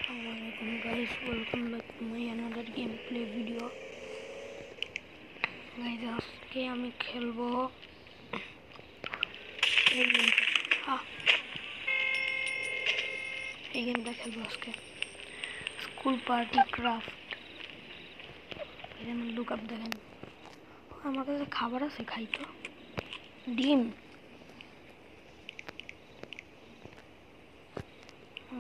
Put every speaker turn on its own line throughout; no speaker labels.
Assalamualaikum guys, welcome back to my another gameplay video. Guys, আজকে আমি খেলবো এই গেমটা খেলবো আজকে স্কুল পার্টি ক্রাফট। এখানে লুক আপ দেখেন, আমার কাছে খাবার আছে, খাই তো। ডিম,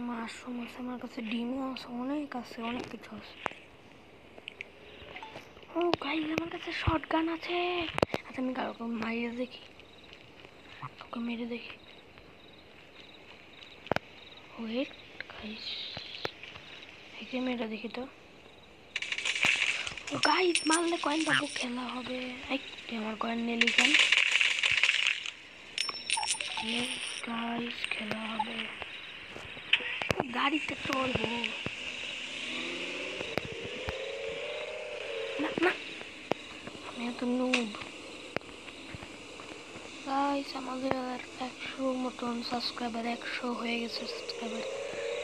মাশরুম আছে আমার কাছে, ডিমও আছে, অনেক আছে, অনেক কিছু আছে। ও গাইস, আমার কাছে শটগান আছে। আচ্ছা আমি কাউকে মেরে দেখি, ওয়েট গাইস, একে মেরে দেখি তো। ও গাইস, মারলে কয়েন পাবো, খেলা হবে। আমার কয়েন নিয়ে লিখেন গাইস, খেলা হবে। গাড়িতে চলবো না না, আমি এত নুব। গাইস, আমাদের 100 মতন সাবস্ক্রাইবার, 100 হয়ে গেছে সাবস্ক্রাইবার।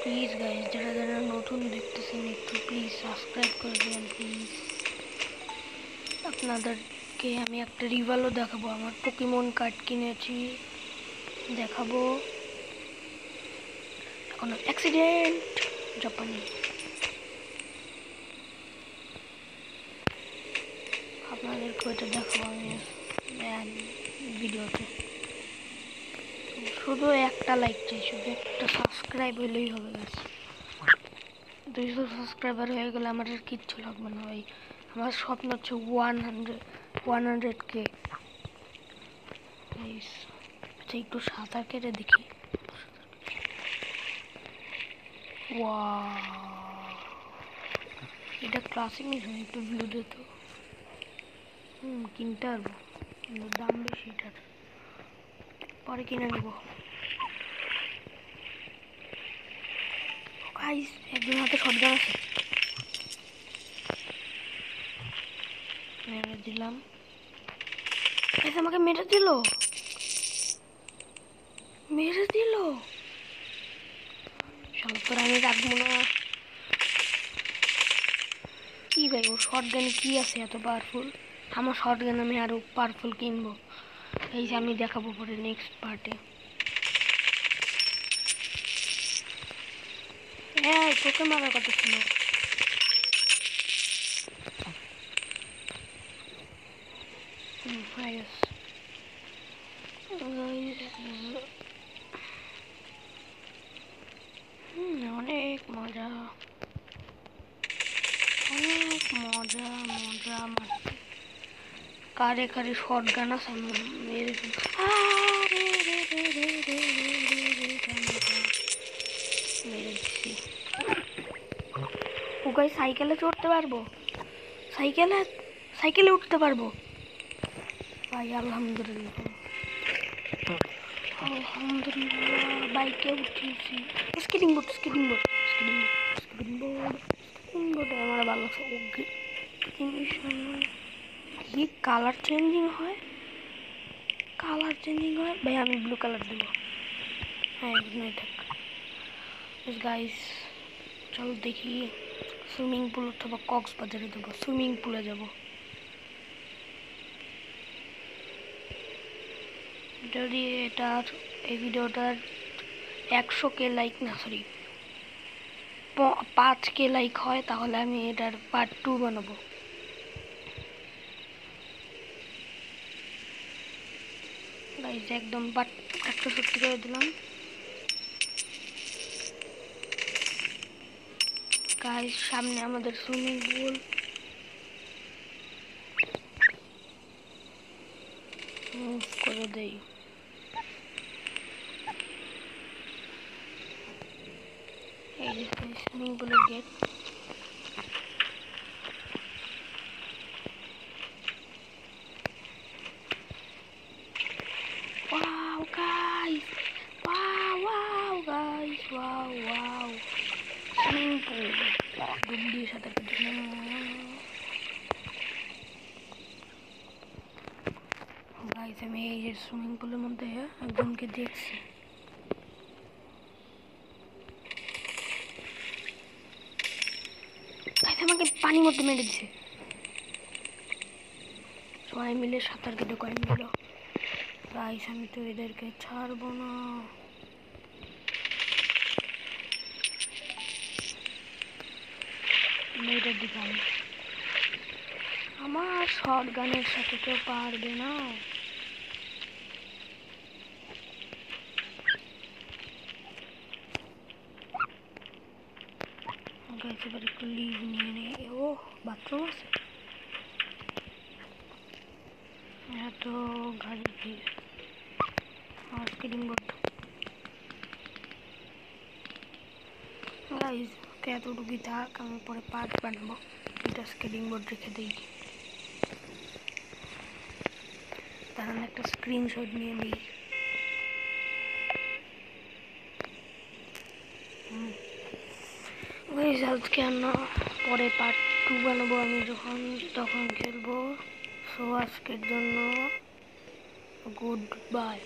প্লিজ গাইস, যারা যারা নতুন দেখতেছেন একটু প্লিজ সাবস্ক্রাইব করে দেবেন প্লিজ। আপনাদেরকে আমি একটা রিভালও দেখাবো, আমার পোকেমন কার্ড কিনেছি, দেখাবো। এখন অ্যাক্সিডেন্ট জাপানি, আপনাদেরকে ওইটা দেখাবো আমি ভিডিওতে। শুধু একটা লাইক চাই, শুধু একটা সাবস্ক্রাইব হলেই হবে। গাইস 200 সাবস্ক্রাইবার হয়ে গেলে আমার আর কিচ্ছু লাগবে না ভাই। আমার স্বপ্ন হচ্ছে 100K। আচ্ছা একটু সাঁতার কেটে দেখি। এটা ক্লাসিক মিশন, একটু ভিউ দিত। কিনতে পারবো কিন্তু দাম বেশি, এটার পরে কিনে নেব। গাইস, একজন হাতে শটগান আছে, মেরে দিলাম। গাইস আমাকে মেরে দিল। শালা তোর আমি রাখবো না। কি ভাই, ও শটগানে কি আছে এত পাওয়ারফুল? আমার শটগান আমি আরো পাওয়ারফুল কিনবো, এই যে আমি দেখাবো পরে নেক্সট পার্টে। হ্যাঁ, তোকে মারার কথা ছিল। অনেক মজা, অনেক মজা মজা মারতে। কারে কারে শটগান আছে মেরে দিচ্ছি। ও গাইস, সাইকেলে চড়তে পারবো, সাইকেলে উঠতে পারবো ভাই। আলহামদুলিল্লাহ, বাইকে উঠিয়েছি। স্কেটিং বোর্ড আমার ভালো লাগছে। কি কালার চেঞ্জিং হয় ভাই, আমি ব্লু কালার দেবো। হ্যাঁ এখানে থাক। গাইস চলো দেখি, সুইমিং পুল অথবা কক্সবাজারে দেবো, সুইমিং পুলে যাবো। যদি এই ভিডিওটার 100K লাইক, না সরি 5K লাইক হয় তাহলে আমি এটার পার্ট 2 বানাবো। গাইস একদম 170 করে দিলাম। গাইস সামনে আমাদের সুইমিং পুল, মুভ করে দেই। এই যে সুইমিং পুলের গেট। ওয়াও গাইস, সুইমিং পুল ডুব দিয়ে সাঁতার কাটছিলাম। গাইস আমি এই যে সুইমিং পুলের মধ্যে একজনকে দেখছি। আমাকে পানির মধ্যে মেরে দিছে। সবাই মিলে সাঁতার কেটে কয়েন দিল। গাইস আমি তো এদেরকে ছাড়বো না। মেরে দিলাম। আমার শর্ট গানের সাথে কেউ পারবে না। গাইস এবার একটু লিভ নিয়ে নে। ও বাথরুম আছে, এত গাড়ি ভিড়। স্কেটিং বোর্ড গাইস এতটুকুই থাক, আমি পরে পার্ট বানাবো। এটা স্কেটিং বোর্ড রেখে দিই, তার একটা স্ক্রিনশট নিয়ে নিই। গাইস আজকে আমরা পরে পার্ট 2 বানাবো, আমি যখন তখন খেলবো। সো আজকের জন্য গুড বাই।